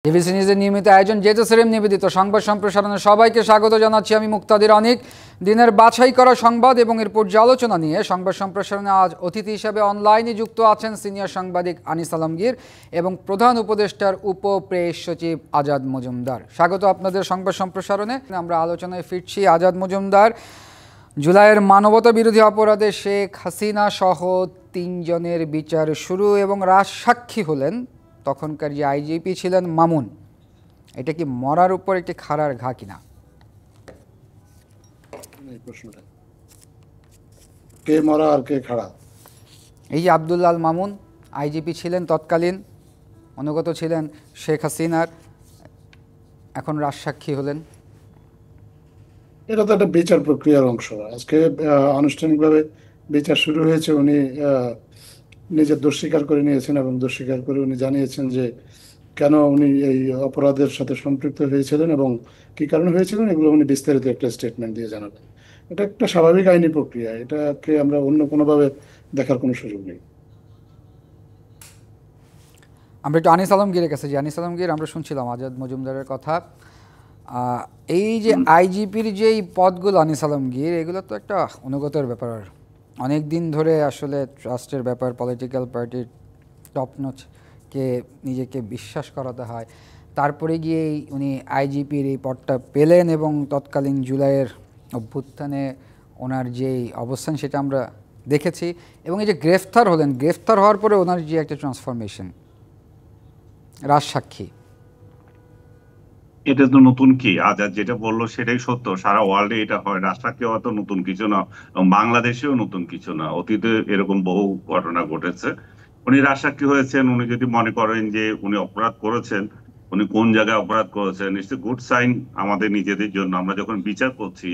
DBC নিউজের নিয়মিত আয়োজন জেজে সেরেম নিবেদিত সংবাদ সম্প্রসারণে সবাইকে স্বাগত জানাচ্ছি আমি মুক্তাদির অনিক। দিনের বাছাই করা সংবাদ এবং এর পর্যালোচনা নিয়ে সংবাদ সম্প্রসারণে আজ অতিথি হিসেবে অনলাইনে যুক্ত আছেন সিনিয়র সাংবাদিক আনিস আলমগীর এবং প্রধান উপদেষ্টার উপপ্রেস সচিব আজাদ মজুমদার। স্বাগত আপনাদের সংবাদ সম্প্রসারণে। আমরা আলোচনায় ফিরছি। আজাদ মজুমদার, জুলাইয়ের মানবতা বিরোধী অপরাধে শেখ হাসিনা সহ ৩ জনের বিচার শুরু এবং রাজসাক্ষী হলেন তখনকার যে আইজিপি ছিলেন মামুন। এটা কি মরার উপর একটি খাড়ার ঘা কিনা? কে মরা আর কে খাড়া? এই যে আব্দুল্লাহ আল মামুন আইজিপি ছিলেন তৎকালীন, অনুগত ছিলেন শেখ হাসিনার, এখন রাজসাক্ষী হলেন। এটা তো একটা বিচার প্রক্রিয়ার অংশ। আজকে আনুষ্ঠানিকভাবে বিচার শুরু হয়েছে। উনি নিজের দোষ স্বীকার করে নিয়েছেন এবং দোষ স্বীকার করে উনি জানিয়েছেন যে কেন উনি এই অপরাধের সাথে সম্পৃক্ত হয়েছিলেন এবং কি কারণে হয়েছিলেন, এগুলো উনি বিস্তারিত একটা স্টেটমেন্ট দিয়ে জানাবেন। এটা একটা স্বাভাবিক আইনি প্রক্রিয়া, এটাকে আমরা অন্য কোনোভাবে দেখার কোনো সুযোগ নেই। আমরা একটু আনিস আলমগীরের কাছে যাই। আনিস আলমগীর, আমরা শুনছিলাম আজাদ মজুমদারের কথা। এই যে আইজিপির যেই পদগুলো আনিস আলমগীর, এগুলো তো একটা অনুগতের ব্যাপার। অনেক দিন ধরে আসলে ট্রাস্টের ব্যাপার, পলিটিক্যাল পার্টির টপনচকে নিজেকে বিশ্বাস করাতে হয়। তারপরে গিয়েই উনি আইজিপির এই পদটা পেলেন এবং তৎকালীন জুলাইয়ের অভ্যুত্থানে ওনার যেই অবস্থান সেটা আমরা দেখেছি। এবং এই যে গ্রেফতার হলেন, গ্রেফতার হওয়ার পরে ওনার যে একটা ট্রান্সফরমেশন, রাজসাক্ষী, এটা তো নতুন কি? আজাদ যেটা বললো সেটাই সত্য। সারা ওয়ার্ল্ডে এটা হয়। রাজসাক্ষী হওয়া তো নতুন কিছু না, বাংলাদেশেও নতুন কিছু না। অতীতে এরকম বহু ঘটনা ঘটেছে। উনি রাজসাক্ষী হয়েছেন। উনি যদি মনে করেন যে উনি অপরাধ করেছেন, উনি কোন জায়গায় অপরাধ করেছেন, ইটস এ গুড সাইন আমাদের নিজেদের জন্য। আমরা যখন বিচার করছি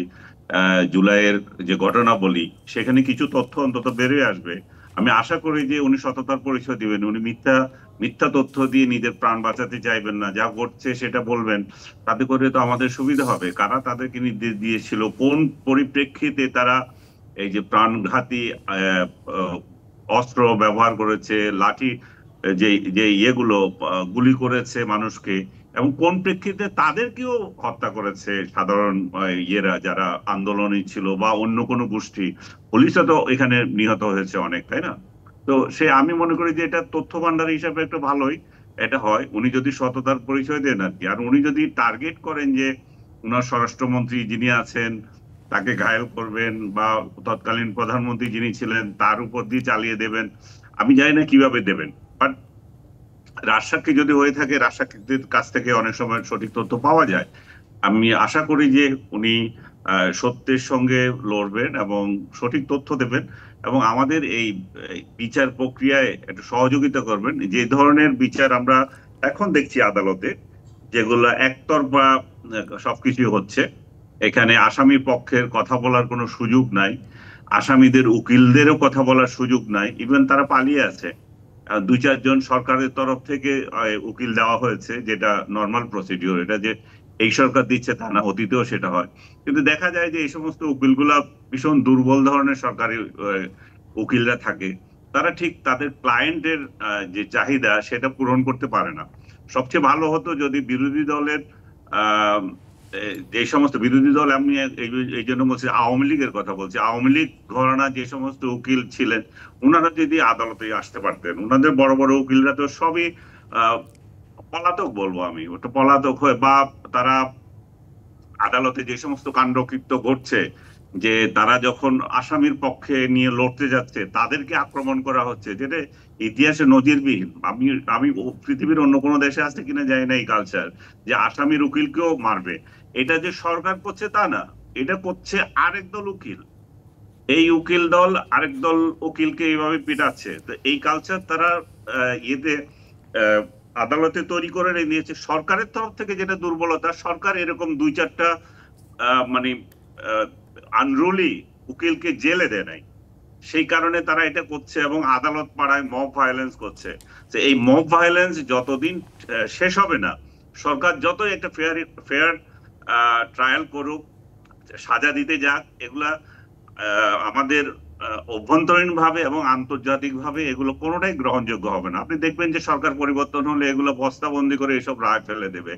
জুলাইয়ের যে ঘটনা বলি, সেখানে কিছু তথ্য অন্তত বেরিয়ে আসবে। আমি আশা করি যে উনি সততার পরিচয় দিবেন। উনি মিথ্যা তথ্য দিয়ে নিজের প্রাণ বাঁচাতে চাইবেন না। যা ঘটছে সেটা বলবেন। তাতে করে তো আমাদের সুবিধা হবে। কারা তাদেরকে নির্দেশ দিয়েছিল, কোন পরিপ্রেক্ষিতে তারা এই যে প্রাণঘাতী অস্ত্র ব্যবহার করেছে, লাঠি যে যে ইয়েগুলো গুলি করেছে মানুষকে, এবং কোন প্রেক্ষিতে তাদেরকেও হত্যা করেছে সাধারণ ইয়েরা যারা আন্দোলনে ছিল বা অন্য কোনো গোষ্ঠী। পুলিশও তো এখানে নিহত হয়েছে অনেক, তাই না? তো আমি মনে করি যে এটা তথ্য ভান্ডার হিসাবে একটু ভালোই এটা হয়, উনি যদি সততার পরিচয় দেন আর কি। আর উনি যদি টার্গেট করেন যে উনার স্বরাষ্ট্রমন্ত্রী যিনি আছেন তাকে ঘায়েল করবেন বা তৎকালীন প্রধানমন্ত্রী যিনি ছিলেন তার উপর দিয়ে চালিয়ে দেবেন, আমি জানি না কিভাবে দেবেন। বাট রাজসাক্ষী যদি হয়ে থাকে, রাজসাক্ষীদের কাছ থেকে অনেক সময় সঠিক তথ্য পাওয়া যায়। আমি আশা করি যে উনি সত্যের সঙ্গে লড়বেন এবং সঠিক তথ্য দেবেন এবং আমাদের এই বিচার প্রক্রিয়ায় একটু সহযোগিতা করবেন। যে ধরনের বিচার আমরা এখন দেখছি আদালতে, যেগুলো একতরফা সবকিছু হচ্ছে, এখানে আসামির পক্ষের কথা বলার কোনো সুযোগ নাই, আসামিদের উকিলদেরও কথা বলার সুযোগ নাই, ইভেন তারা পালিয়ে আছে। 2-4 জন সরকারের তরফ থেকে উকিল দেওয়া হয়েছে, যেটা নর্মাল প্রসিডিওর। এটা যে এই সরকার দিচ্ছে তা না, অতীতেও সেটা হয়। কিন্তু দেখা যায় যে এই সমস্ত উকিলগুলা ভীষণ দুর্বল ধরনের সরকারি উকিলরা থাকে। তারা ঠিক তাদের ক্লায়েন্টের যে চাহিদা সেটা পূরণ করতে পারে না। সবচেয়ে ভালো হতো যদি বিরোধী দলের যে সমস্ত বিরোধী দল, আমি এই জন্য বলছি আওয়ামী লীগের কথা বলছি, আওয়ামী লীগ ঘরানা যে সমস্ত উকিল ছিলেন ওনারা যদি আদালতে আসতে পারতেন। ওনাদের বড় বড় উকিলরা তো সবই পলাতক, বলবো আমি, ওটা পলাতক হয়ে, বা তারা আদালতে যে সমস্ত কাণ্ডকৃত্য ঘটছে, যে তারা যখন আসামির পক্ষে নিয়ে লড়তে যাচ্ছে তাদেরকে আক্রমণ করা হচ্ছে, যেটা ইতিহাসে নজিরবিহীন। আমি পৃথিবীর অন্য কোনো দেশে আছে কিনা জানি না এই কালচার, যে আসামির উকিলকেও মারবে। এটা যে সরকার করছে তা না, এটা করছে আরেক দল উকিল। এই উকিল দল আরেক দল উকিলকে এইভাবে পিটাচ্ছে। তো এই কালচার তারা ইয়েতে আদালতে তৈরি করে নিয়েছে। সরকারের তরফ থেকে যেটা দুর্বলতা, সরকার এরকম 2-4টা মানে আনরুলি উকিলকে জেলে দেয় নাই, সেই কারণে তারা এটা করছে এবং আদালত পাড়ায় মব ভায়োলেন্স করছে। এই মব ভায়োলেন্স যতদিন শেষ হবে না, সরকার যত একটা ফেয়ার ট্রায়াল করুক, সাজা দিতে যাক, এগুলা আমাদের অভ্যন্তরীণ ভাবে এবং আন্তর্জাতিক ভাবে এগুলো কোনোটাই গ্রহণযোগ্য হবে না। আপনি দেখবেন যে সরকার পরিবর্তন হলে এগুলো বস্তাবন্দি করে এসব রায় ফেলে দেবে।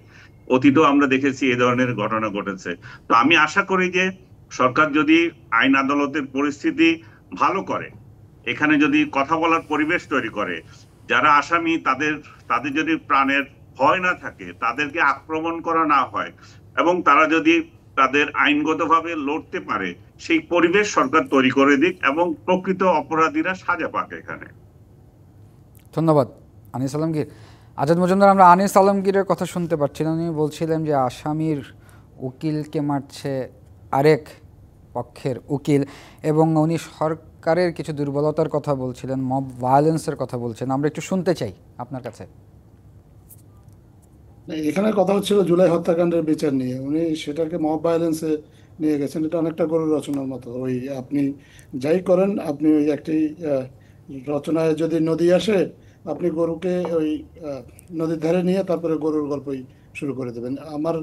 অতীতেও আমরা দেখেছি এই ধরনের ঘটনা ঘটেছে। তো আমি আশা করি যে সরকার যদি আইন আদালতের পরিস্থিতি ভালো করে, এখানে যদি কথা বলার পরিবেশ তৈরি করে, যারা আসামি তাদের তাদের যদি প্রাণের ভয় না থাকে, তাদেরকে আক্রমণ করা না হয়, এবং তারা যদি তাদের আইনগতভাবে লড়তে পারে, সেই পরিবেশ সরকার তৈরি করে দিক এবং প্রকৃত অপরাধীরা সাজা পাক এখানে। ধন্যবাদ আনিস আলমগীর। আজাদ মজুমদার, আমরা আনিস আলমগীরের কথা শুনতে পাচ্ছিলাম, উনি বলছিলেন যে আসামির উকিলকে মারছে আরেক পক্ষের উকিল, এবং উনি সরকারের কিছু দুর্বলতার কথা বলছিলেন, মব ভায়োলেন্সের কথা বলছেন। আমরা একটু শুনতে চাই আপনার কাছে। এখানে কথা হচ্ছিল জুলাই হত্যাকাণ্ডের বিচার নিয়ে, উনি সেটাকে মব ভায়োলেন্সে নিয়ে গেছেন। এটা অনেকটা গরুর রচনার মতো। ওই আপনি যাই করেন, আপনি ওই একটি রচনায় যদি নদী আসে, আপনি গরুকে ওই নদীর ধারে নিয়ে তারপরে গরুর গল্পই শুরু করে দেবেন। আমার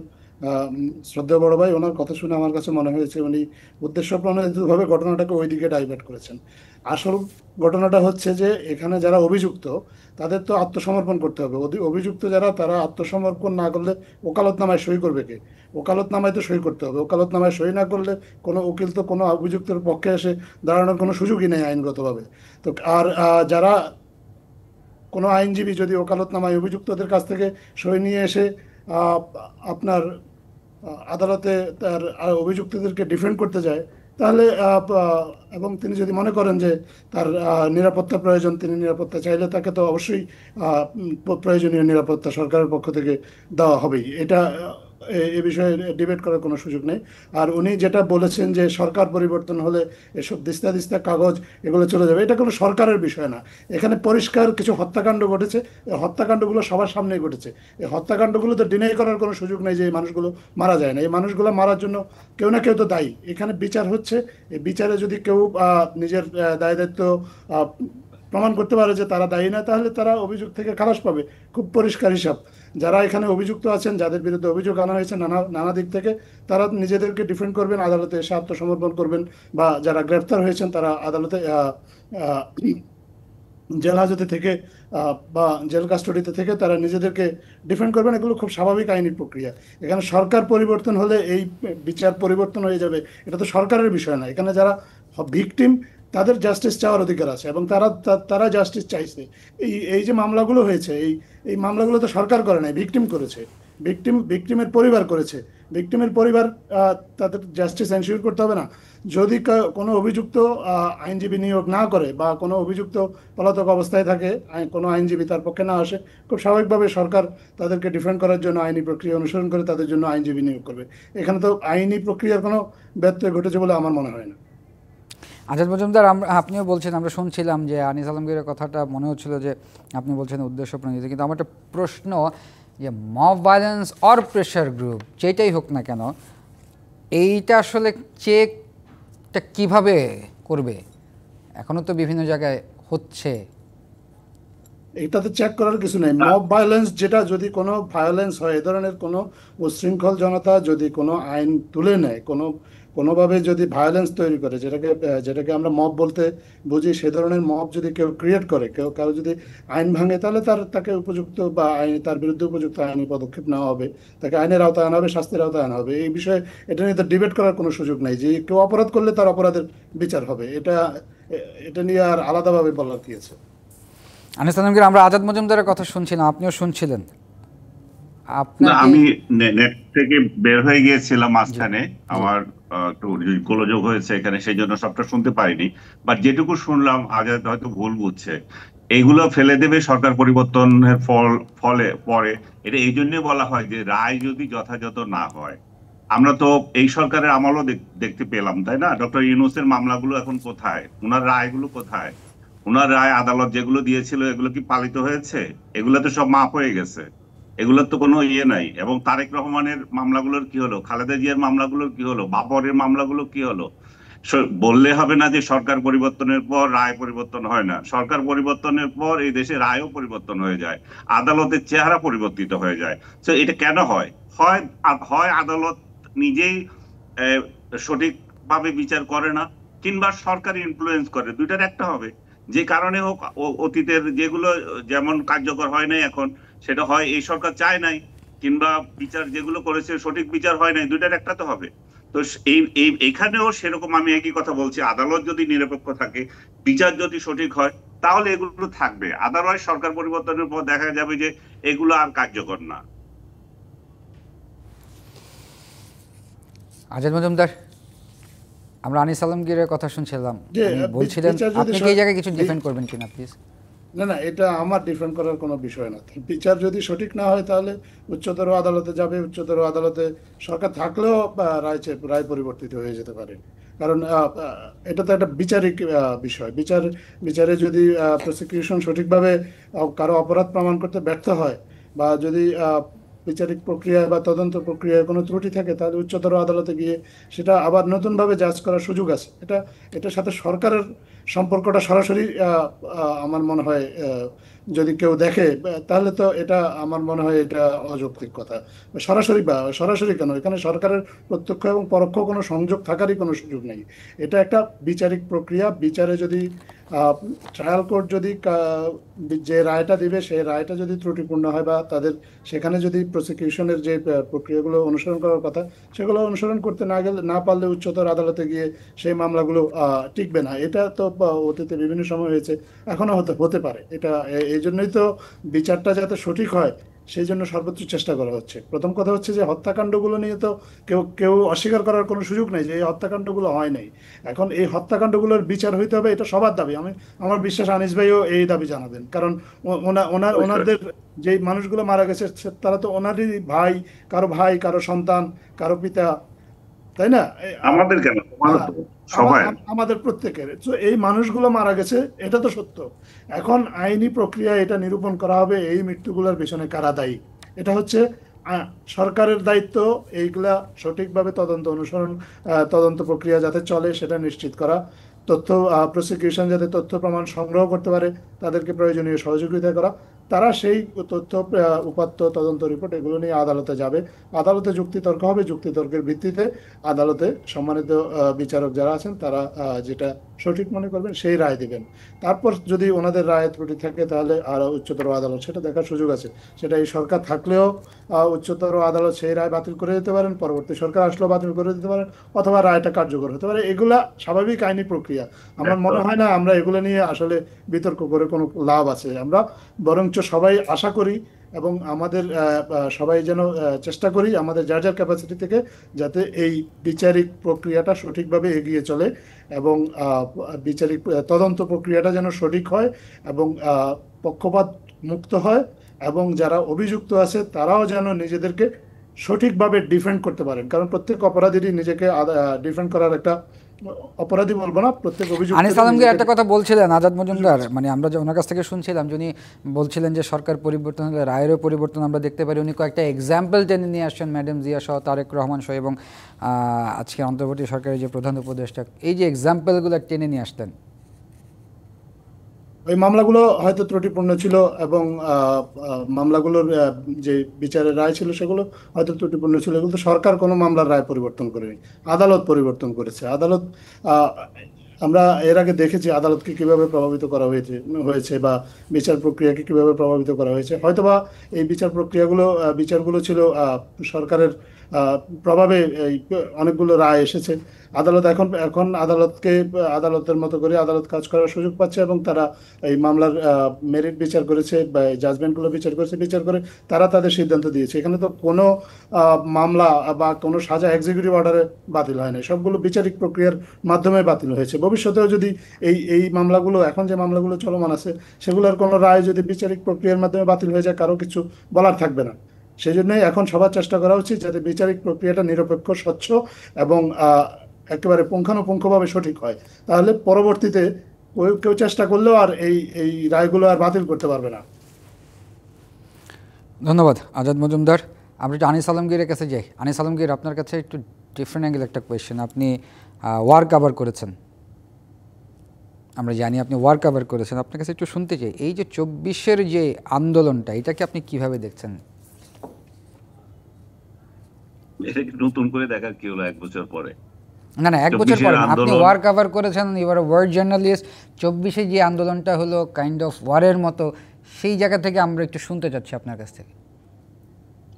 শ্রদ্ধেয় বড় ভাই, ওনার কথা শুনে আমার কাছে মনে হয়েছে উনি উদ্দেশ্যপ্রণোদিতভাবে ঘটনাটাকে ওই দিকে ডাইভার্ট করেছেন। আসল ঘটনাটা হচ্ছে যে এখানে যারা অভিযুক্ত তাদের তো আত্মসমর্পণ করতে হবে। অভিযুক্ত যারা, তারা আত্মসমর্পণ না করলে ওকালতনামায় সই করবে কে? ওকালতনামায় তো সই করতে হবে। ওকালতনামায় সই না করলে কোনো উকিল তো কোনো অভিযুক্তের পক্ষে এসে দাঁড়ানোর কোনো সুযোগই নেই আইনগতভাবে। তো আর যারা কোনো আইনজীবী যদি ওকালতনামায় অভিযুক্তদের কাছ থেকে সই নিয়ে এসে আপনার আদালতে তার অভিযুক্তদেরকে ডিফেন্ড করতে যায়, তাহলে এবং তিনি যদি মনে করেন যে তার নিরাপত্তা প্রয়োজন, তিনি নিরাপত্তা চাইলে তাকে তো অবশ্যই প্রয়োজনীয় নিরাপত্তা সরকারের পক্ষ থেকে দেওয়া হবেই। এটা এ বিষয়ে ডিবেট করার কোনো সুযোগ নেই। আর উনি যেটা বলেছেন যে সরকার পরিবর্তন হলে এসব দিস্তা দিস্তা কাগজ এগুলো চলে যাবে, এটা কোনো সরকারের বিষয় না। এখানে পরিষ্কার কিছু হত্যাকাণ্ড ঘটেছে, এই হত্যাকাণ্ডগুলো সবার সামনেই ঘটেছে। এই হত্যাকাণ্ডগুলো তো ডিনাই করার কোনো সুযোগ নেই যে এই মানুষগুলো মারা যায় না। এই মানুষগুলো মারার জন্য কেউ না কেউ তো দায়ী। এখানে বিচার হচ্ছে, এই বিচারে যদি কেউ নিজের দায় দায়িত্ব প্রমাণ করতে পারে যে তারা দায়ী না, তাহলে তারা অভিযোগ থেকে খালাস পাবে। খুব পরিষ্কার হিসাব। যারা এখানে অভিযুক্ত আছেন, যাদের বিরুদ্ধে অভিযোগ আনা হয়েছে নানা দিক থেকে, তারা নিজেদেরকে ডিফেন্ড করবেন, আদালতে এসে আত্মসমর্পণ করবেন, বা যারা গ্রেফতার হয়েছেন তারা আদালতে জেল হাজতে থেকে বা জেল কাস্টডিতে থেকে তারা নিজেদেরকে ডিফেন্ড করবেন। এগুলো খুব স্বাভাবিক আইনি প্রক্রিয়া। এখানে সরকার পরিবর্তন হলে এই বিচার পরিবর্তন হয়ে যাবে, এটা তো সরকারের বিষয় না। এখানে যারা ভিকটিম তাদের জাস্টিস চাওয়ার অধিকার আছে, এবং তারা জাস্টিস চাইছে। এই যে মামলাগুলো হয়েছে, এই মামলাগুলো তো সরকার করে নাই, ভিকটিম করেছে। ভিকটিমের পরিবার করেছে। ভিকটিমের পরিবার, তাদের জাস্টিস এনশিওর করতে হবে না? যদি কোনো অভিযুক্ত আইনজীবী নিয়োগ না করে বা কোনো অভিযুক্ত পলাতক অবস্থায় থাকে, কোনো আইনজীবী তার পক্ষে না আসে, খুব স্বাভাবিকভাবে সরকার তাদেরকে ডিফেন্ড করার জন্য আইনি প্রক্রিয়া অনুসরণ করে তাদের জন্য আইনজীবী নিয়োগ করবে। এখানে তো আইনি প্রক্রিয়ার কোনো ব্যত্যয় ঘটেছে বলে আমার মনে হয় না। আজাদ মজুমদার, আপনিও বলছেন, আমরা শুনছিলাম যে আনিস আলমগীরের কথাটা মনে হচ্ছিল যে আপনি বলছেন উদ্দেশ্য প্রণীত, কিন্তু আমার একটা প্রশ্ন যে mob violence or pressure group যেটাই হোক না কেন, এইটা আসলে চেকটা কিভাবে করবে? এখনো তো বিভিন্ন জায়গায় হচ্ছে। এটাতে চেক করার কিছু নেই। মব ভায়োলেন্স যেটা, যদি কোনো ভায়োলেন্স হয়, এ ধরনের কোনো উচ্ছৃঙ্খল জনতা যদি কোনো আইন তুলে নেয়, কোনোভাবে যদি ভায়োলেন্স তৈরি করে, যেটাকে আমরা মব বলতে বুঝি, সে ধরনের মব যদি কেউ ক্রিয়েট করে, কারো যদি আইন ভাঙে, তাহলে তাকে উপযুক্ত বা তার বিরুদ্ধে উপযুক্ত আইনি পদক্ষেপ নেওয়া হবে, তাকে আইনের আওতায় আনা হবে, শাস্তির আওতায় আনা হবে। এই বিষয়ে এটা নিয়ে তো ডিবেট করার কোনো সুযোগ নেই। যে কেউ অপরাধ করলে তার অপরাধের বিচার হবে, এটা নিয়ে আর আলাদাভাবে বলার কি আছে? আনিস আলমগীর, আমরা আজাদ মজুমদারের কথা শুনছিলাম, আপনিও শুনছিলেন। আমি নেট থেকে বের হয়ে গিয়েছিলাম মাঝখানে, আমার একটু গোলযোগ হয়েছে এখানে, সেই জন্য সবটা শুনতে পারিনি। বাট যেটুকু শুনলাম, আজাদ হয়তো ভুল বুঝছে। এইগুলো ফেলে দেবে সরকার পরিবর্তনের ফলে পরে। এটা এই জন্য বলা হয় যে রায় যদি যথাযথ না হয়। আমরা তো এই সরকারের আমলও দেখতে পেলাম, তাই না? ডক্টর ইউনূসের মামলাগুলো এখন কোথায়? উনার রায়গুলো কোথায়? উনার রায় আদালত যেগুলো দিয়েছিল এগুলো কি পালিত হয়েছে? এগুলো তো সব মাপ হয়ে গেছে, এগুলোর তো কোনো ইয়ে নাই। এবং তারেক রহমানের মামলাগুলোর কি হলো? খালেদা জিয়ার মামলাগুলোর কি হলো? বাবরের মামলাগুলো কি হলো? বললে হবে না যে সরকার পরিবর্তনের পর রায় পরিবর্তন হয় না। সরকার পরিবর্তনের পর এই দেশে রায়ও পরিবর্তন হয়ে যায়, আদালতের চেহারা পরিবর্তিত হয়ে যায়। তো এটা কেন হয়? হয় আদালত নিজেই সঠিকভাবে বিচার করে না, কিংবা সরকার ইনফ্লুয়েন্স করে, দুইটার একটা হবে। যে কারণে হোক অতীতের যেগুলো যেমন কার্যকর হয় নাই এখন, সেটা হয় এই সরকার চায় নাই, কিংবা বিচার যেগুলো করেছে সঠিক বিচার হয় নাই, দুইটার একটা তো হবে। তো এইখানেও সেরকম আমি একই কথা বলছি, আদালত যদি নিরপেক্ষ থাকে, বিচার যদি সঠিক হয়, তাহলে এগুলো থাকবে। আদারওয়াইজ সরকার পরিবর্তনের পর দেখা যাবে যে এগুলো আর কার্যকর না। আজাদ মজুমদার, আমরা আনিস আলমগীরের কথা শুনছিলাম, যে উনি বলছিলেন, বিচার যদি আপনি কি এই জায়গায় কিছু ডিফেন্ড করবেন কিনা প্লিজ? না, এটা আমার ডিফেন্ড করার কোনো বিষয় না। বিচার যদি সঠিক না হয় তাহলে উচ্চতর আদালতে যাবে, উচ্চতর আদালতে সরকার থাকলেও রায় পরিবর্তিত হয়ে যেতে পারে। কারণ এটা তো একটা বিচারিক বিষয়। বিচারে যদি প্রসিকিউশন সঠিকভাবে কারো অপরাধ প্রমাণ করতে ব্যর্থ হয়, বা যদি বিচারিক প্রক্রিয়ায় বা তদন্ত প্রক্রিয়ায় কোনো ত্রুটি থাকে, তাহলে উচ্চতর আদালতে গিয়ে সেটা আবার নতুনভাবে জাজ করার সুযোগ আছে। এটার সাথে সরকারের সম্পর্কটা সরাসরি আমার মনে হয় যদি কেউ দেখে, তাহলে তো এটা আমার মনে হয় এটা অযৌক্তিক কথা। সরাসরি কেন, এখানে সরকারের প্রত্যক্ষ এবং পরোক্ষ কোনো সংযোগ থাকারই কোনো সুযোগ নেই। এটা একটা বিচারিক প্রক্রিয়া। বিচারে যদি ট্রায়াল কোর্ট যদি যে রায়টা দিবে সেই রায়টা যদি ত্রুটিপূর্ণ হয়, বা তাদের সেখানে যদি প্রসিকিউশনের যে প্রক্রিয়াগুলো অনুসরণ করার কথা সেগুলো অনুসরণ করতে না পারলে উচ্চতর আদালতে গিয়ে সেই মামলাগুলো টিকবে না। এটা তো অতীতে বিভিন্ন সময় হয়েছে, এখনো হতে পারে। এটা এই জন্যই তো বিচারটা যাতে সঠিক হয় সেই জন্য সর্বোচ্চ চেষ্টা করা হচ্ছে। প্রথম কথা হচ্ছে যে হত্যাকাণ্ডগুলো নিয়ে তো কেউ অস্বীকার করার কোনো সুযোগ নেই যে এই হত্যাকাণ্ডগুলো হয় নাই। এখন এই হত্যাকাণ্ডগুলোর বিচার হইতে হবে, এটা সবার দাবি। আমার বিশ্বাস আনিস ভাইও এই দাবি জানাবেন, কারণ ওনাদের যে মানুষগুলো মারা গেছে তারা তো ওনারই ভাই, কারো সন্তান, কারো পিতা, তাই না? আমাদের কেন, সবাই, আমাদের প্রত্যেকের। তো এই মানুষগুলো মারা গেছে, এটা তো সত্য। এখন আইনি প্রক্রিয়া এটা নিরূপণ করা হবে এই মৃত্যুগুলোর পেছনে কারা দায়ী। এটা হচ্ছে সরকারের দায়িত্ব, এইগুলা সঠিকভাবে তদন্ত প্রক্রিয়া যাতে চলে সেটা নিশ্চিত করা। প্রসিকিউশন যাতে তথ্য প্রমাণ সংগ্রহ করতে পারে, তাদেরকে প্রয়োজনীয় সহযোগিতা করা। তারা সেই তথ্য উপাত্ত তদন্ত রিপোর্ট এগুলো নিয়ে আদালতে যাবে, আদালতে যুক্তিতর্ক হবে, যুক্তিতর্কের ভিত্তিতে আদালতে সম্মানিত বিচারক যারা আছেন তারা যেটা সঠিক মনে করবেন সেই রায় দিবেন। তারপর যদি ওনাদের রায় ত্রুটি থাকে তাহলে আরো উচ্চতর আদালত সেটা দেখার সুযোগ আছে। সেটা এই সরকার থাকলেও উচ্চতর আদালত সেই রায় বাতিল করে দিতে পারেন, পরবর্তী সরকার আসলেও বাতিল করে দিতে পারেন, অথবা রায়টা কার্যকর হতে পারে। এগুলা স্বাভাবিক আইনি প্রক্রিয়া। আমার মনে হয় না আমরা এগুলো নিয়ে আসলে বিতর্ক করে কোনো লাভ আছে। আমরা বরঞ্চ সবাই আশা করি এবং আমাদের সবাই যেন চেষ্টা করি আমাদের যার ক্যাপাসিটি থেকে, যাতে এই বিচারিক প্রক্রিয়াটা সঠিকভাবে এগিয়ে চলে এবং বিচারিক তদন্ত প্রক্রিয়াটা যেন সঠিক হয় এবং পক্ষপাত মুক্ত হয়, এবং যারা অভিযুক্ত আছে তারাও যেন নিজেদেরকে সঠিকভাবে ডিফেন্ড করতে পারেন। কারণ প্রত্যেক অপরাধীরই নিজেকে ডিফেন্ড করার একটা, অপরাধী বলবো না, প্রত্যেক অভিযুক্ত। আনিস আলমগীর একটা কথা বলছিলেন আজাদ মজুমদার, মানে আমরা যে ওনার কাছ থেকে শুনছিলাম, যিনি বলছিলেন যে সরকার পরিবর্তন হলে রায়েরও পরিবর্তন আমরা দেখতে পারি। উনি কয়েকটা এক্সাম্পল টেনে নিয়ে আসছেন, ম্যাডাম জিয়া সহ, তারেক রহমান সহ, এবং আজকে অন্তর্বর্তী সরকারের যে প্রধান উপদেষ্টা, এই যে এক্সাম্পলগুলো টেনে নিয়ে আসতেন। ওই মামলাগুলো হয়তো ত্রুটিপূর্ণ ছিল এবং মামলাগুলোর যে বিচারের রায় ছিল সেগুলো হয়তো ত্রুটিপূর্ণ ছিল, কিন্তু সরকার কোনো মামলার রায় পরিবর্তন করেনি, আদালত পরিবর্তন করেছে। আদালত আমরা এর আগে দেখেছি আদালতকে কিভাবে প্রভাবিত করা হয়েছে বা বিচার প্রক্রিয়াকে কিভাবে প্রভাবিত করা হয়েছে। হয়তোবা এই বিচারগুলো ছিল সরকারের প্রভাবে এই অনেকগুলো রায় এসেছে। এখন আদালতের মতো করে আদালত কাজ করার সুযোগ পাচ্ছে এবং তারা এই মামলার মেরিট বিচার করেছে বা জাজমেন্টগুলো বিচার করে তারা তাদের সিদ্ধান্ত দিয়েছে। এখানে তো কোনো মামলা বা কোনো সাজা এক্সিকিউটিভ অর্ডারে বাতিল হয় না, সবগুলো বিচারিক প্রক্রিয়ার মাধ্যমে বাতিল হয়েছে। ভবিষ্যতেও যদি এই মামলাগুলো, এখন যে মামলাগুলো চলমান আছে সেগুলোর কোনো রায় যদি বিচারিক প্রক্রিয়ার মাধ্যমে বাতিল হয়ে যায়, কারো কিছু বলার থাকবে না। সেই জন্যই এখন সবার চেষ্টা করা উচিত যাতে বিচারিক প্রক্রিয়াটা নিরপেক্ষ, স্বচ্ছ এবং একেবারে পুঙ্খানুপুঙ্খভাবে সঠিক হয়। তাহলে পরবর্তীতে কেউ চেষ্টা করলেও আর এই রায়গুলো আর বাতিল করতে পারবে না। ধন্যবাদ আজাদ মজুমদার। আমরা একটু আনিস আলমগীরের কাছে যাই। আনিস আলমগীর, আপনার কাছে একটু ডিফারেন্ট অ্যাঙ্গেল একটা কোয়েশ্চেন। আপনি ওয়ার কাভার করেছেন, আমরা জানি আপনি ওয়ার কাভার করেছেন। আপনার কাছে একটু শুনতে চাই, এই যে 24-এর যে আন্দোলনটা, এটাকে আপনি কিভাবে দেখছেন? এটা নতুন করে দেখার কি হলো 1 বছর পরে? না না, 1 বছর 24-এর পরে না। আপনি আন্দোলন ওয়ার কভার করেছেন, এবার ওয়ার্ড জার্নালিস্ট। 24-এ যে আন্দোলনটা হলো কাইন্ড অফ ওয়ারের মতো, সেই জায়গা থেকে আমরা একটু শুনতে চাচ্ছি আপনার কাছ থেকে।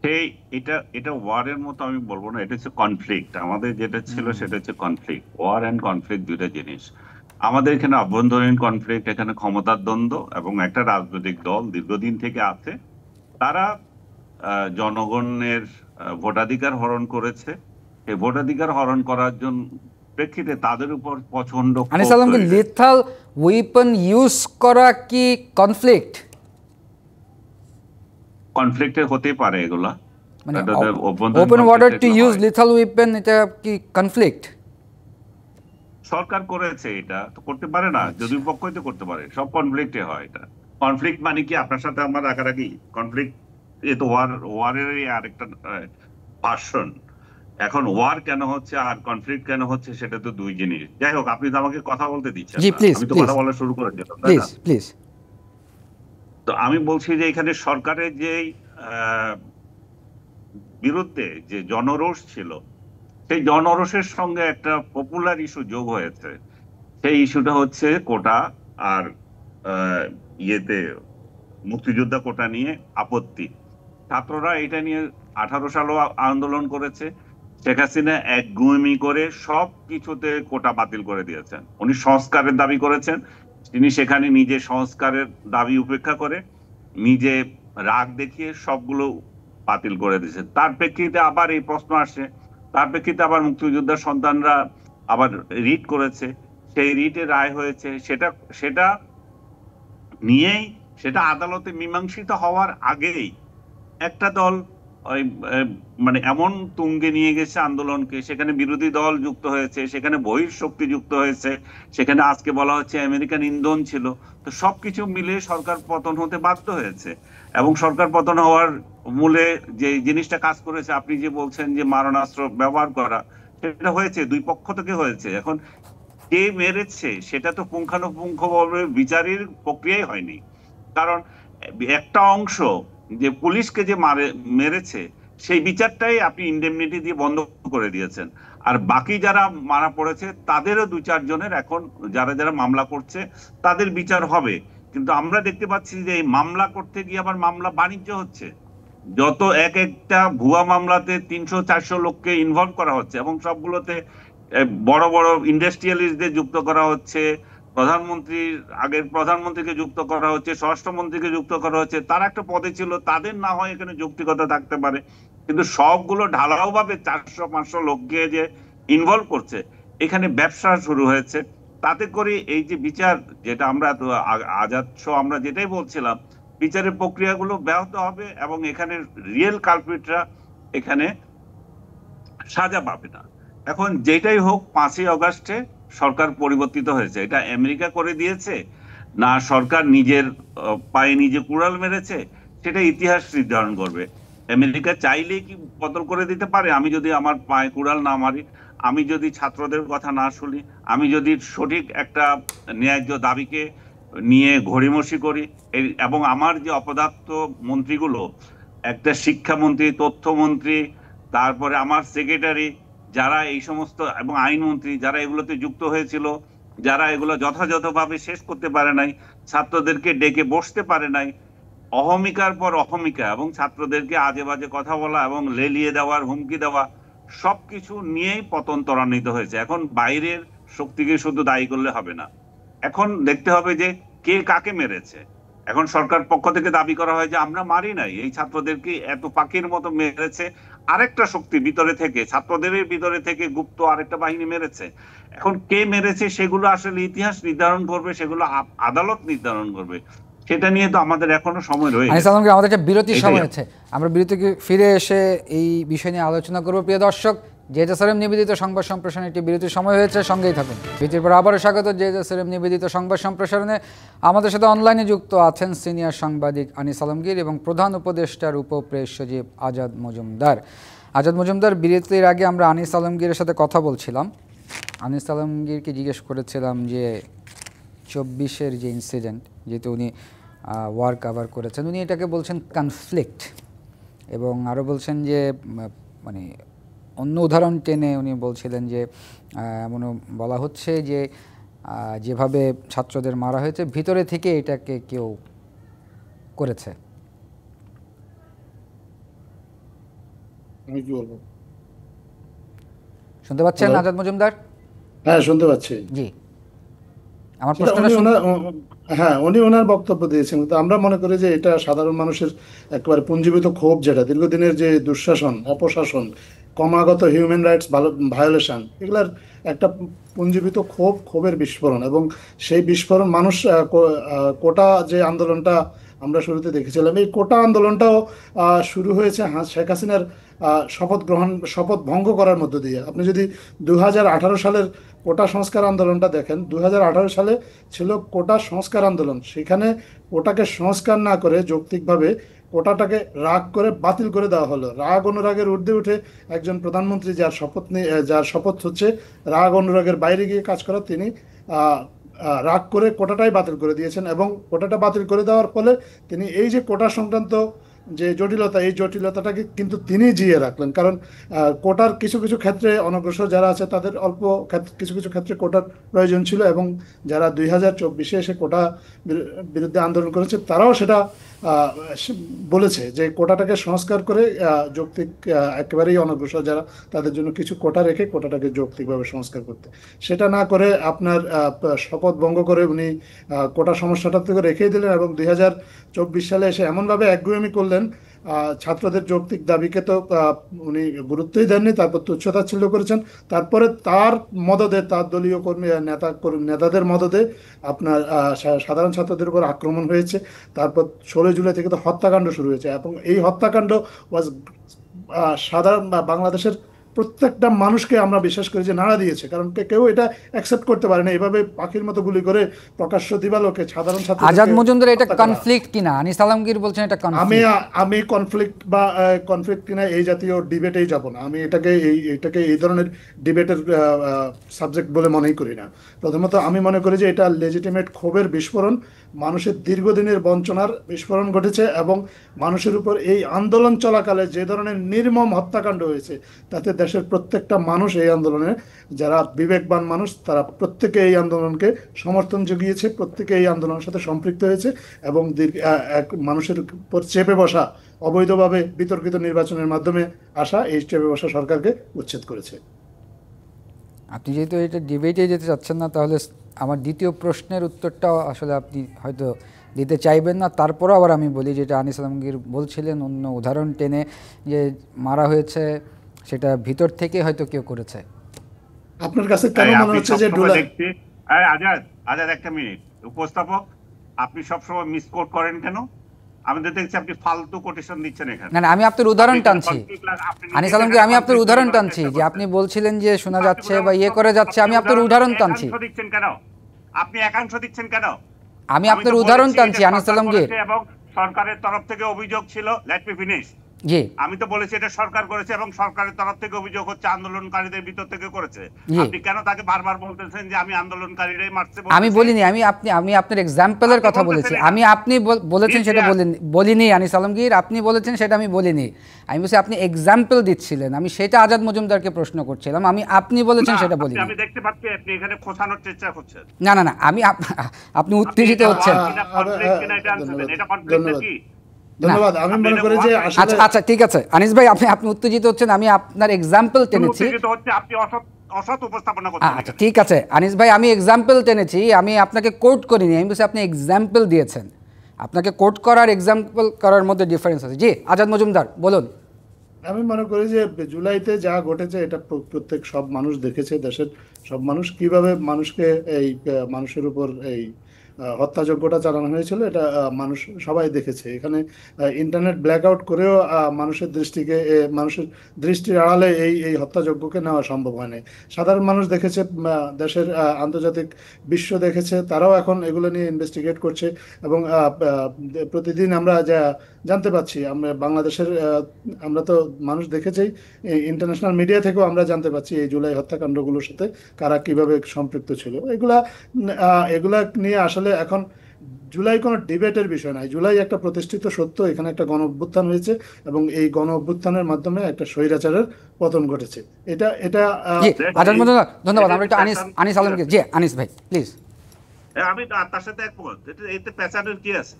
সেই এটা এটা ওয়ারের মতো আমি বলবো না, এটা হচ্ছে কনফ্লিক্ট। আমাদের যেটা ছিল সেটা হচ্ছে কনফ্লিক্ট। ওয়ার অ্যান্ড কনফ্লিক্ট দুইটা জিনিস। আমাদের এখানে অভ্যন্তরীণ কনফ্লিক্ট, এখানে ক্ষমতার দ্বন্দ্ব, এবং একটা রাজনৈতিক দল দীর্ঘদিন থেকে আছে, তারা জনগণের ভোটাধিকার হরণ করেছে। এই ভোটাধিকার হরণ করার জন্য প্রেক্ষিতে তাদের উপর প্রচন্ড Anis Alamgir, lethal weapon use করা কি কনফ্লিক্ট? কনফ্লিক্টে হতে পারে এগুলা, মানে এটা অভ্যন্তরীণ ওপেন অর্ডার conflict টু এগুলো ইউজ হয়। লিথাল ওয়েপন, এটা কি কনফ্লিক্ট? সরকার করেছে, এটা তো করতে পারে না, যদি পক্ষই তো করতে পারে, সব কনফ্লিক্টে হয় এটা। কনফ্লিক্ট মানে কি আপনার সাথে আমার রাগারাগি? কনফ্লিক্ট এ তো ওয়ারেরই আরেকটা ভার্সন। এখন ওয়ার কেন হচ্ছে আর কনফ্লিক্ট কেন হচ্ছে সেটা তো দুই জিনিস। যাই হোক, আপনি তো আমাকে কথা বলতে দিচ্ছেন জি না, প্লিজ আমি তো প্লিজ কথা বলা শুরু করেছিলাম, তাই প্লিজ না? প্লিজ। তো আমি বলছি যে এখানে সরকারের যে বিরুদ্ধে যে জনরোষ ছিল, সেই জনরোষের সঙ্গে একটা পপুলার ইস্যু যোগ হয়েছে। সেই ইস্যুটা হচ্ছে কোটা আর আহ, ইয়েতে মুক্তিযোদ্ধা কোটা নিয়ে আপত্তি। ছাত্ররা এটা নিয়ে 18 সালও আন্দোলন করেছে। শেখ হাসিনা একগুঁয়েমি করে সব কিছুতে কোটা বাতিল করে দিয়েছেন। উনি সংস্কারের দাবি করেছেন, তিনি সেখানে নিজে সংস্কারের দাবি উপেক্ষা করে নিজে রাগ দেখিয়ে সবগুলো বাতিল করে দিয়েছেন। তার প্রেক্ষিতে আবার এই প্রশ্ন আসে, তার প্রেক্ষিতে আবার মুক্তিযোদ্ধার সন্তানরা আবার রিট করেছে, সেই রিটে রায় হয়েছে। সেটা সেটা নিয়েই, সেটা আদালতে মীমাংসিত হওয়ার আগেই একটা দল ওই মানে এমন তুঙ্গে নিয়ে গেছে আন্দোলনকে, সেখানে বিরোধী দল যুক্ত হয়েছে, সেখানে বহিঃশক্তি যুক্ত হয়েছে, সেখানে আজকে বলা হচ্ছে আমেরিকান ইন্ধন ছিল। তো সবকিছু মিলে সরকার পতন হতে বাধ্য হয়েছে। এবং সরকার পতন হওয়ার মূলে যে জিনিসটা কাজ করেছে, আপনি যে বলছেন যে মারণাস্ত্র ব্যবহার করা, সেটা হয়েছে, দুই পক্ষ থেকে হয়েছে। এখন কে মেরেছে সেটা তো পুঙ্খানুপুঙ্খভাবে বিচারের প্রক্রিয়াই হয়নি। কারণ একটা অংশ যে পুলিশকে যে মেরেছে, সেই বিচারটাই আপনি ইন্ডেমনিটি দিয়ে বন্ধ করে দিয়েছেন। আর বাকি যারা মারা পড়েছে তাদেরও 2-4 জনের এখন যারা যারা মামলা করছে তাদের বিচার হবে। কিন্তু আমরা দেখতে পাচ্ছি যে এই মামলা করতে গিয়ে আবার মামলা বাণিজ্য হচ্ছে। যত এক একটা ভুয়া মামলাতে 300-400 লোককে ইনভলভ করা হচ্ছে, এবং সবগুলোতে বড় বড় ইন্ডাস্ট্রিয়ালিস্টদের যুক্ত করা হচ্ছে, আগের প্রধানমন্ত্রীকে যুক্ত করা হচ্ছে, স্বরাষ্ট্রমন্ত্রীকে যুক্ত করা হচ্ছে। তারা একটা পদে ছিল, তাদের না হয় এখানে যৌক্তিকতা থাকতে পারে, কিন্তু সবগুলো ঢালাও ভাবে 400-500 লোককে যে ইনভলভ করছে, এখানে ব্যবসা শুরু হয়েছে। তাতে করে এই যে বিচার, যেটা আমরা আজাদ শো আমরা যেটাই বলছিলাম, বিচারের প্রক্রিয়াগুলো ব্যাহত হবে এবং এখানে রিয়েল কালপ্রিটরা এখানে সাজা পাবে না। এখন যেটাই হোক, 5ই অগাস্টে সরকার পরিবর্তিত হয়েছে। এটা আমেরিকা করে দিয়েছে না সরকার নিজের পায়ে নিজে কুড়াল মেরেছে, সেটা ইতিহাস নির্ধারণ করবে। আমেরিকা চাইলেই কি বদল করে দিতে পারে? আমি যদি আমার পায়ে কুড়াল না মারি, আমি যদি ছাত্রদের কথা না শুনি, আমি যদি সঠিক একটা ন্যায্য দাবিকে নিয়ে ঘড়িমসি করি, এবং আমার যে অপদার্থ মন্ত্রীগুলো, একটা শিক্ষামন্ত্রী, তথ্যমন্ত্রী, তারপরে আমার সেক্রেটারি, যারা এই সমস্ত, এবং আইনমন্ত্রী, যারা এগুলোতে যুক্ত হয়েছিল, যারা এগুলো যথাযথভাবে শেষ করতে পারে নাই, ছাত্রদেরকে ডেকে বসতে পারে নাই, অহমিকার পর অহমিকা, এবং ছাত্রদেরকে আজে বাজে কথা বলা এবং লেলিয়ে দেওয়ার হুমকি দেওয়া, সবকিছু নিয়েই পতন ত্বরান্বিত হয়েছে। এখন বাইরের শক্তিকে শুধু দায়ী করলে হবে না, এখন দেখতে হবে যে কে কাকে মেরেছে। এখন সরকার পক্ষ থেকে দাবি করা হয় যে আমরা মারি নাই, এই ছাত্রদেরকে এত পাখির মতো মেরেছে আরেকটা শক্তি ভিতরে থেকে, ছাত্রদের ভিতরে থেকে গুপ্ত আরেকটা বাহিনী মেরেছে। এখন কে মেরেছে সেগুলো আসলে ইতিহাস নির্ধারণ করবে, সেগুলো আদালত নির্ধারণ করবে। সেটা নিয়ে তো আমাদের এখনো সময় রয়েছে। আনিস আলমগীর, আমাদের একটা বিরতির সময় আছে, আমরা বিরতিকে ফিরে এসে এই বিষয় নিয়ে আলোচনা করব। প্রিয় দর্শক, জেএসআরএম নিবেদিত সংবাদ সম্প্রসারণে একটি বিরতির সময় হয়েছে, সঙ্গেই থাকুন। বিরতির পর আবারও স্বাগত জেএসআরএম নিবেদিত সংবাদ সম্প্রসারণে। আমাদের সাথে অনলাইনে যুক্ত আছেন সিনিয়র সাংবাদিক আনিস আলমগীর এবং প্রধান উপদেষ্টার উপপ্রেস সচিব আজাদ মজুমদার। আজাদ মজুমদার, বিরতির আগে আমরা আনিস আলমগীরের সাথে কথা বলছিলাম। আনিস আলমগীরকে জিজ্ঞেস করেছিলাম যে 24-এর যে ইনসিডেন্ট, যেহেতু উনি ওয়ার কাভার করেছেন, উনি এটাকে বলছেন কনফ্লিক্ট, এবং আরও বলছেন যে মানে অন্য উদাহরণ টেনে উনি বলছিলেন যে এমনও বলা হচ্ছে যে যেভাবে ছাত্রদের মারা হয়েছে ভিতরে থেকে এটাকে কেউ করেছে। আমি কি বলবো? শুনতে পাচ্ছেন হ্যালো, আজাদ মজুমদার? হ্যাঁ শুনতে পাচ্ছি। জি, আমার সেটা প্রশ্নটা উনি শুন। ওনার হ্যাঁ উনি ওনার বক্তব্য দিয়েছেন, কিন্তু আমরা মনে করি যে এটা সাধারণ মানুষের একেবারে পুঞ্জীভূত ক্ষোভ, যেটা দীর্ঘদিনের যে দুঃশাসন, অপশাসন, ক্রমাগত হিউম্যান রাইটস ভায়োলেশন, এগুলার একটা পুঞ্জীভূত ক্ষোভের বিস্ফোরণ। এবং সেই বিস্ফোরণ মানুষ কোটা যে আন্দোলনটা আমরা শুরুতে দেখেছিলাম, এই কোটা আন্দোলনটাও শুরু হয়েছে শেখ হাসিনার শপথ ভঙ্গ করার মধ্য দিয়ে। আপনি যদি 2018 সালের কোটা সংস্কার আন্দোলনটা দেখেন, 2018 সালে ছিল কোটা সংস্কার আন্দোলন। সেখানে কোটাকে সংস্কার না করে যৌক্তিকভাবে কোটাটাকে রাগ করে বাতিল করে দেওয়া হলো। রাগ অনুরাগের ঊর্ধ্বে উঠে একজন প্রধানমন্ত্রী যার শপথ হচ্ছে রাগ অনুরাগের বাইরে গিয়ে কাজ করা, তিনি রাগ করে কোটাটাই বাতিল করে দিয়েছেন। এবং কোটাটা বাতিল করে দেওয়ার ফলে তিনি এই যে কোটা সংক্রান্ত যে জটিলতা, এই জটিলতাটাকে কিন্তু তিনি জিয়ে রাখলেন। কারণ কোটার কিছু কিছু ক্ষেত্রে অনগ্রসর যারা আছে তাদের কিছু কিছু ক্ষেত্রে কোটার প্রয়োজন ছিল, এবং যারা 2024-এ এসে কোটা বিরুদ্ধে আন্দোলন করেছে তারাও সেটা বলেছে যে কোটাটাকে সংস্কার করে যৌক্তিক, একেবারেই অনগ্রসর যারা, তাদের জন্য কিছু কোটা রেখে কোটাটাকে যৌক্তিকভাবে সংস্কার করতে। সেটা না করে আপনার শপথ ভঙ্গ করে উনি কোটা সমস্যাটা থেকে রেখেই দিলেন। এবং 2024 সালে এসে এমনভাবে একগুঁয়েমি করলেন, ছাত্রদের যৌক্তিক দাবিকে তো উনি গুরুত্বই দেননি, তারপর তুচ্ছতাচ্ছিল্য করেছেন। তারপরে তার মদদে, তার দলীয় নেতাদের মদদে আপনার সাধারণ ছাত্রদের উপর আক্রমণ হয়েছে। তারপর 16 জুলাই থেকে তো হত্যাকাণ্ড শুরু হয়েছে, এবং এই হত্যাকাণ্ড ওয়াজ সাধারণ বাংলাদেশের প্রত্যেকটা মানুষকে আমরা বিশ্বাস করি যে নাড়া দিয়েছে। কারণ কেউ এটা অ্যাকসেপ্ট করতে পারে না, এভাবে পাখির মতো গুলি করে প্রকাশ্য দিবালোকে সাধারণ ছাত্র। আজাদ মজুমদার, এটা কনফ্লিক্ট কিনা? আনিস আলমগীর বলছেন এটা কনফ্লিক্ট। আমি কনফ্লিক্ট কিনা এই জাতীয় ডিবেটেই যাব না। আমি এটাকে এই ধরনের ডিবেটের সাবজেক্ট বলে মনেই করি না। প্রথমত আমি মনে করি যে এটা লেজিটিমেট ক্ষোভের বিস্ফোরণ, মানুষের দীর্ঘদিনের বঞ্চনার বিস্ফোরণ ঘটেছে। এবং মানুষের উপর এই আন্দোলন চলাকালে যে ধরনের নির্মম হত্যাকাণ্ড হয়েছে, তাতে দেশের প্রত্যেকটা মানুষ এই আন্দোলনে, যারা বিবেকবান মানুষ, তারা প্রত্যেকে এই আন্দোলনকে সমর্থন জুগিয়েছে, প্রত্যেকে এই আন্দোলনের সাথে সম্পৃক্ত হয়েছে। এবং মানুষের উপর চেপে বসা, অবৈধভাবে বিতর্কিত নির্বাচনের মাধ্যমে আসা এই চেপে বসা সরকারকে উচ্ছেদ করেছে। আপনি যেহেতু এটা ডিবেটে যেতে চাচ্ছেন না, তাহলে আমার দ্বিতীয় প্রশ্নের উত্তরটাও আসলে আপনি হয়তো দিতে চাইবেন না। তারপরও আবার আমি বলি, যেটা আনিস আলমগীর বলছিলেন অন্য উদাহরণ টেনে, যে মারা হয়েছে সেটা ভিতর থেকে হয়তো কেউ করেছে। আপনার কাছে কেন মনে হচ্ছে যে আজাদ একটা মিনিট, উপস্থাপক আপনি সবসময় মিসকোট করেন কেন? আমি তো দেখছি আপনি ফালতু কোটেশন দিচ্ছেন এখানে। না, আমি আপনার উদাহরণ টানছি আনিস আলমগীর, আমি আপনার উদাহরণ টানছি যে আপনি বলছিলেন যে শোনা যাচ্ছে বা ইয়ে করে যাচ্ছে, আমি আপনার উদাহরণ টানছি। দিচ্ছেন কেন? আপনি একাংশ দিচ্ছেন কেন? আমি আপনার উদাহরণ টানছি আনিস আলমগীর। এবং সরকারের তরফ থেকে অভিযোগ ছিল, লেট মি ফিনিশ। জি, আমি তো বলেছি এটা সরকার করেছে, এবং সরকারের তরফ থেকে অভিযোগ হচ্ছে আন্দোলনকারীদের ভিতর থেকে করেছে। আপনি কেন তাকে বারবার বলতেছেন যে আমি আন্দোলনকারীরাই মারছে? আমি বলিনি, আমি আপনার এক্সাম্পলের কথা বলেছি। আপনি বলেছেন সেটা বলিনি আনিস আলমগীর, আপনি বলেছেন সেটা আমি বলিনি। আমি বলছি আপনি এক্সাম্পল দিচ্ছিলেন, আমি সেটা আজাদ মজুমদারকে প্রশ্ন করছিলাম। আপনি বলেছেন সেটা বলিনি। আমি দেখতে পাচ্ছি আপনি এখানে খোঁচানোর চেষ্টা করছেন। না, আপনি উত্তেজিত হচ্ছেন। ধন্যবাদ। আমি মনে করি যে আচ্ছা ঠিক আছে আনিস ভাই, আপনি উত্তেজিত হচ্ছেন, আমি আপনার এক্সাম্পল টেনেছি। আপনি অসৎ উপস্থাপনা করছেন। আচ্ছা ঠিক আছে আনিস ভাই, আমি এক্সাম্পল টেনেছি, আমি আপনাকে কোট করিনি। আমি বলছি আপনি এক্সাম্পল দিয়েছেন, আপনাকে কোট করার এক্সাম্পল করার মধ্যে ডিফারেন্স আছে। জি আজাদ মজুমদার বলুন। আমি মনে করি যে জুলাইতে যা ঘটেছে এটা সব মানুষ দেখেছে। দেশের সব মানুষ কিভাবে মানুষের উপর এই হত্যাযজ্ঞটা চালানো হয়েছিল, এটা মানুষ সবাই দেখেছে। এখানে ইন্টারনেট ব্ল্যাকআউট করেও মানুষের দৃষ্টির আড়ালে এই হত্যাযজ্ঞকে নেওয়া সম্ভব হয়নি। সাধারণ মানুষ দেখেছে, দেশের আন্তর্জাতিক বিশ্ব দেখেছে, তারাও এখন এগুলো নিয়ে ইনভেস্টিগেট করছে। এবং প্রতিদিন আমরা যা জানতে পাচ্ছি, আমরা তো মানুষ দেখেছি, ইন্টারন্যাশনাল মিডিয়া থেকেও আমরা জানতে পাচ্ছি এই জুলাই হত্যাকাণ্ডগুলোর সাথে কারা কিভাবে সম্পৃক্ত ছিল। এগুলা নিয়ে আসলে এখন জুলাই কোনো ডিবেটের বিষয় নয়, জুলাই একটা প্রতিষ্ঠিত সত্য। এখানে একটা গণ অভ্যুত্থান হয়েছে এবং এই গণ অভ্যুত্থানের মাধ্যমে একটা স্বৈরাচারের পতন ঘটেছে। এটা এটা জি আজাদ এই মজুমদার, ধন্যবাদ। এটা আমরা একটু আনিস আনিস কি আলমকে, আছে? জি আনিস ভাই প্লিজ। আমি তার সাথে একমত, এতে পেঁচানোর কি আছে?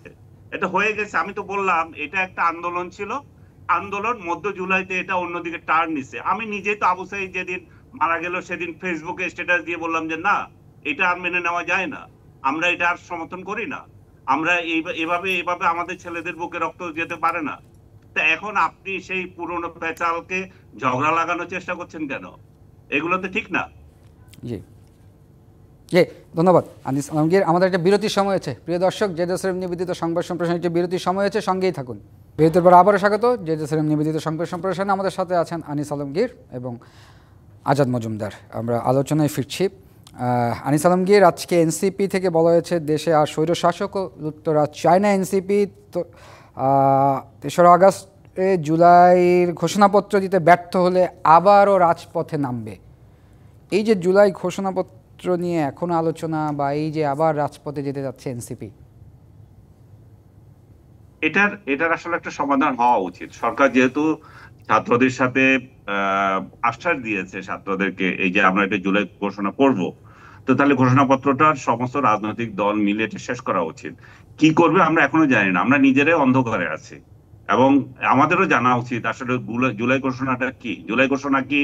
এটা হয়ে গেছে। আমি তো বললাম এটা একটা আন্দোলন ছিল, আন্দোলন মধ্য জুলাইতে এটা অন্যদিকে টার্ন নিছে। আমি নিজেই তো আবু সাঈদ যেদিন মারা গেল সেদিন ফেসবুকে স্ট্যাটাস দিয়ে বললাম যে না, এটা আর মেনে নেওয়া যায় না, আমরা এটা আর সমর্থন করি না, আমরা এভাবে এভাবে আমাদের ছেলেদের বুকে রক্ত যেতে পারে না। তা এখন আপনি সেই পুরনো পেঁচালকে ঝগড়া লাগানোর চেষ্টা করছেন কেন? এগুলো তো ঠিক না। জি জি ধন্যবাদ আনিস আলমগীর। আমাদের একটা বিরতির সময় হয়েছে, প্রিয় দর্শক, জেড এস এম নিবেদিত সংবাদ সম্প্রসারণে একটি বিরতির সময় হয়েছে, সঙ্গেই থাকুন। বিরতির পর আবারও স্বাগত জেড এস এম নিবেদিত সংবাদ সম্প্রসারণে। আমাদের সাথে আছেন আনিস আলমগীর এবং আজাদ মজুমদার। আমরা আলোচনায় ফিরছি। আনিস আলমগীর, আজকে এনসিপি থেকে বলা হয়েছে দেশে আর স্বৈরশাসক লুপ্তরা চায় না। এনসিপি তো ৩রা আগস্টে জুলাইয়ের ঘোষণাপত্র দিতে ব্যর্থ হলে আবারও রাজপথে নামবে। এই যে জুলাই ঘোষণাপত্র নিয়ে এখনো আলোচনা, বা এই যে আবার রাজপথে যেতে যাচ্ছে এনসিপি, এটার আসলে একটা সমাধান হওয়া উচিত। সরকার যেহেতু ছাত্রদের সাথে আশ্বাস দিয়েছে ছাত্রদেরকে, এই যে আমরা এটা জুলাই ঘোষণা করব, তো তাহলে ঘোষণাপত্রটার সমস্ত রাজনৈতিক দল মিলে এটা শেষ করা উচিত। কি করবে আমরা এখনো জানি না, আমরা নিজেরাই অন্ধকারে আছি। এবং আমাদেরও জানা উচিত আসলে জুলাই ঘোষণাটা কি। জুলাই ঘোষণা কি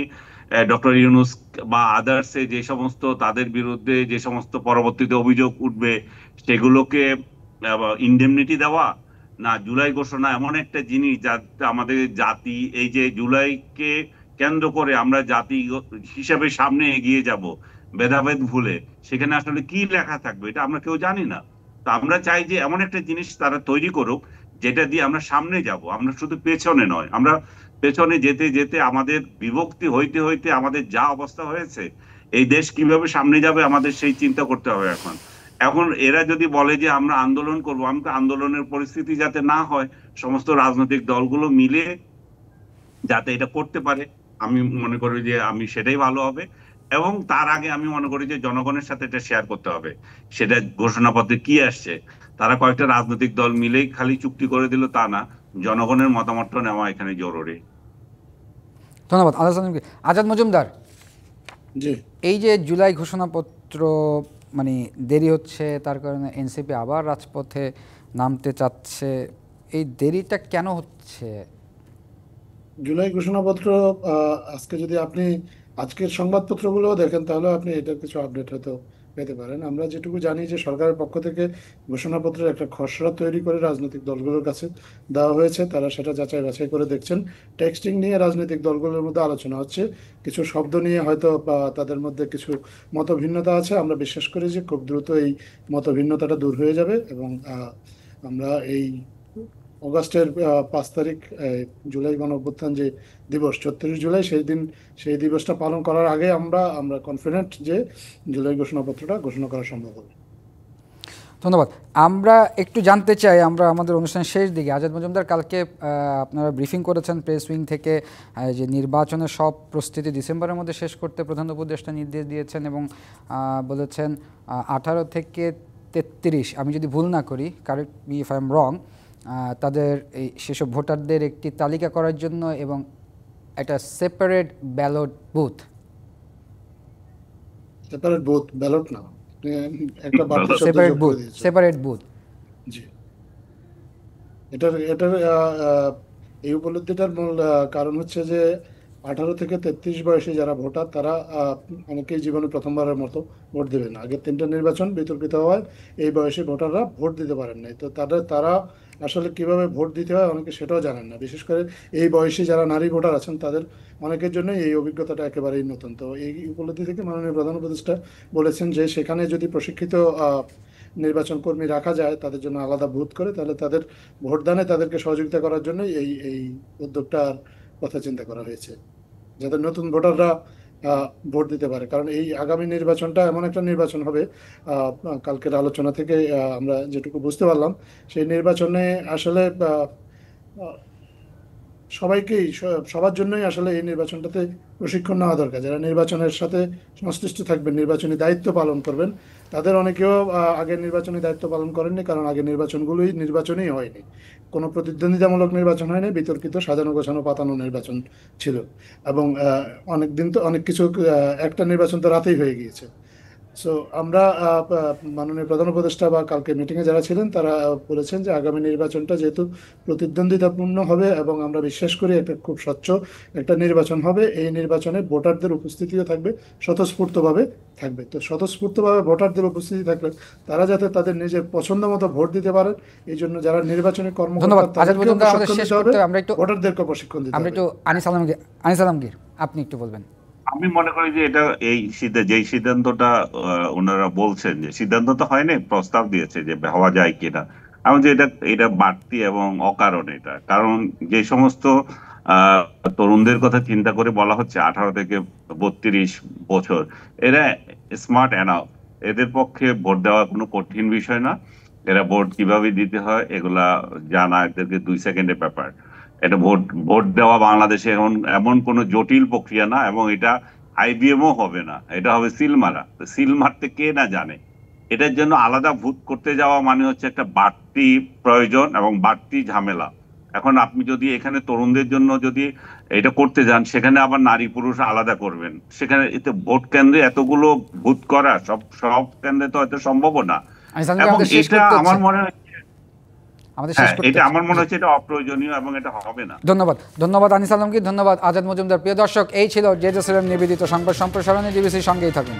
ডক্টর ইউনূস বা আদার্সে যে সমস্ত তাদের বিরুদ্ধে যে সমস্ত পরবর্তীতে অভিযোগ উঠবে সেগুলোকে ইনডেমনিটি দেওয়া, না জুলাই ঘোষণা এমন একটা জিনিস যা আমাদের জাতি, এই যে জুলাইকে কেন্দ্র করে আমরা জাতি হিসেবে সামনে এগিয়ে যাব ভেদাভেদ ভুলে, সেখানে আসলে কি লেখা থাকবে এটা আমরা কেউ জানি না। তো আমরা চাই যে এমন একটা জিনিস তারা তৈরি করুক যেটা দিয়ে আমরা সামনে যাব, আমরা শুধু পেছনে নয়। আমরা পেছনে যেতে যেতে আমাদের বিভক্তি হইতে হইতে আমাদের যা অবস্থা হয়েছে, এই দেশ কিভাবে সামনে যাবে আমাদের সেই চিন্তা করতে হবে এখন। এখন এরা যদি বলে যে আমরা আন্দোলন করবো, আমাকে আন্দোলনের পরিস্থিতি যাতে না হয়, সমস্ত রাজনৈতিক দলগুলো মিলে যাতে এটা করতে পারে, আমি মনে করি যে আমি সেটাই ভালো হবে। এবং তার আগে আমি মনে করি যে জনগণের সাথে এটা শেয়ার করতে হবে সেটা ঘোষণাপত্রে কি আসছে। তারা কয়েকটা রাজনৈতিক দল মিলেই খালি চুক্তি করে দিল তা না, জনগণের মতামতটা নেওয়া এখানে জরুরি। ধন্যবাদ আজাদ মজুমদার। জি এই যে জুলাই ঘোষণাপত্র মানে দেরি হচ্ছে, তার কারণে এনসিপি আবার রাজপথে নামতে চাচ্ছে, এই দেরিটা কেন হচ্ছে? জুলাই ঘোষণাপত্র আজকে যদি আপনি আজকের সংবাদপত্রগুলো দেখেন তাহলে আপনি এটার কিছু আপডেট হয়তো পেতে পারেন। আমরা যেটুকু জানি যে সরকারের পক্ষ থেকে ঘোষণাপত্রের একটা খসড়া তৈরি করে রাজনৈতিক দলগুলোর কাছে দেওয়া হয়েছে, তারা সেটা যাচাই বাছাই করে দেখছেন। টেক্সটিং নিয়ে রাজনৈতিক দলগুলোর মধ্যে আলোচনা হচ্ছে, কিছু শব্দ নিয়ে হয়তো বা তাদের মধ্যে কিছু মতভিন্নতা আছে। আমরা বিশ্বাস করি যে খুব দ্রুত এই মতভিন্নতাটা দূর হয়ে যাবে এবং আমরা এই অগাস্টের 5 তারিখ জুলাই গণ অভ্যুত্থান যে দিবস 34 জুলাই, সেই দিবসটা পালন করার আগে আমরা আমরা কনফিডেন্ট যে জুলাই ঘোষণাপত্রটা ঘোষণা করা সম্ভব হবে। ধন্যবাদ। আমরা একটু জানতে চাই, আমরা আমাদের অনুষ্ঠানের শেষ দিকে, আজাদ মজুমদার, কালকে আপনারা ব্রিফিং করেছেন প্রেস উইং থেকে যে নির্বাচনের সব প্রস্তুতি ডিসেম্বরের মধ্যে শেষ করতে প্রধান উপদেষ্টা নির্দেশ দিয়েছেন এবং বলেছেন 18 থেকে 33, আমি যদি ভুল না করি, correct me if I am রং, তাদের এই সেসব ভোটারদের একটি তালিকা করার জন্য এবং একটা separate ballot booth. Separate booth, ballot না, একটা বাড়তি শব্দ সেপারেট যোগ বুথ, করে দিয়েছে। Separate booth. জি, এটার এই উপলব্ধিটার মূল কারণ হচ্ছে যে 18 থেকে 33 বয়সী যারা ভোটার তারা অনেকেই জীবনে প্রথমবারের মতো ভোট দেবেন। আগের 3টা নির্বাচন বিতর্কিত হওয়ায় এই বয়সী ভোটাররা ভোট দিতে পারেন নাই। তো তারা আসলে কিভাবে ভোট দিতে হয় অনেকে সেটাও জানেন না। বিশেষ করে এই বয়সী যারা নারী ভোটার আছেন তাদের অনেকের জন্য এই অভিজ্ঞতাটা একেবারেই নতুন। তো এই উপলব্ধি থেকে মাননীয় প্রধান উপদেষ্টা বলেছেন যে সেখানে যদি প্রশিক্ষিত নির্বাচন কর্মী রাখা যায় তাদের জন্য আলাদা বুথ করে, তাহলে তাদের ভোটদানে তাদেরকে সহযোগিতা করার জন্য এই উদ্যোগটার কথা চিন্তা করা হয়েছে, যাতে নতুন ভোটাররা ভোট দিতে পারে। কারণ এই আগামী নির্বাচনটা এমন একটা নির্বাচন হবে, কালকের আলোচনা থেকে আমরা যেটুকু বুঝতে পারলাম, সেই নির্বাচনে আসলে সবাইকেই সবার জন্যই আসলে এই নির্বাচনটাতে প্রশিক্ষণ নেওয়া দরকার। যারা নির্বাচনের সাথে সংশ্লিষ্ট থাকবেন, নির্বাচনী দায়িত্ব পালন করবেন, তাদের অনেকেও আগের নির্বাচনী দায়িত্ব পালন করেননি, কারণ আগের নির্বাচনই হয়নি। কোনো প্রতিদ্বন্দ্বিতামূলক নির্বাচন হয়নি, বিতর্কিত সাজানো গোছানো পাতানো নির্বাচন ছিল। এবং অনেক দিন তো অনেক কিছু, একটা নির্বাচন তো রাতেই হয়ে গিয়েছে। সো আমরা মাননীয় প্রধান উপদেষ্টা বা কালকে মিটিংয়ে যারা ছিলেন তারা বলেছেন যে আগামী নির্বাচনটা যেহেতু প্রতিদ্বন্দ্বিতাপূর্ণ হবে এবং আমরা বিশ্বাস করি একটা খুব স্বচ্ছ একটা নির্বাচন হবে, এই নির্বাচনে ভোটারদের উপস্থিতিও থাকবে, স্বতঃস্ফূর্তভাবে থাকবে। তো স্বতঃস্ফূর্তভাবে ভোটারদের উপস্থিতি থাকলে তারা যাতে তাদের নিজের পছন্দ মতো ভোট দিতে পারেন, এই জন্য যারা নির্বাচনী ধন্যবাদ কর্মকর্তা আজাদ মজুমদার। আমাদের শেষ করতে হবে, আমরা একটু ভোটারদেরকে প্রশিক্ষণ দিতে আমরা হবে। একটু আনিস আলমগীর, আপনি একটু বলবেন। আমি মনে করি যে এটা যেই সিদ্ধান্তটা ওনারা বলছেন, যে সিদ্ধান্ত তো হয়নি, প্রস্তাব দিয়েছে যে হওয়া যায় কিনা। আমি যে এটা এটা বাড়তি এবং অকারণ। এটা কারণ যে সমস্ত আহ তরুণদের কথা চিন্তা করে বলা হচ্ছে 18 থেকে 32 বছর, এরা স্মার্ট এনাফ, এদের পক্ষে ভোট দেওয়া কোনো কঠিন বিষয় না। এরা ভোট কিভাবে দিতে হয় এগুলা জানা এদেরকে 2 সেকেন্ডের ব্যাপার। এটা ভোট ভোট দেওয়া বাংলাদেশে এমন এমন কোনো জটিল প্রক্রিয়া না, এবং এটা আইবিএমও হবে না, এটা হবে সিল মারা। সিল মারতে কে না জানে। এটার জন্য আলাদা ভোট করতে যাওয়া মানে হচ্ছে একটা বাড়তি প্রয়োজন এবং বাড়তি ঝামেলা। এখন আপনি যদি এখানে তরুণদের জন্য যদি এটা করতে যান, সেখানে আবার নারী পুরুষ আলাদা করবেন, সেখানে এতে ভোট কেন্দ্রে এতগুলো ভোট করা সব সব কেন্দ্রে তো হয়তো সম্ভব না। আনিস আলমগীর, এবং আমাদের শেষ এটা করতে আমার হচ্ছে, মনে হয়, আমাদের শেষ হ্যাঁ, করতে এটা হচ্ছে। আমার মনে জি। হচ্ছে এটা অপ্রয়োজনীয় এবং এটা হবে না। ধন্যবাদ, ধন্যবাদ আনিস আলমগীর, ধন্যবাদ আজাদ মজুমদার। প্রিয় দর্শক, এই ছিল জেজেসিএম নিবেদিত সংবাদ সম্প্রসারণে। ডিবিসির সঙ্গেই থাকুন।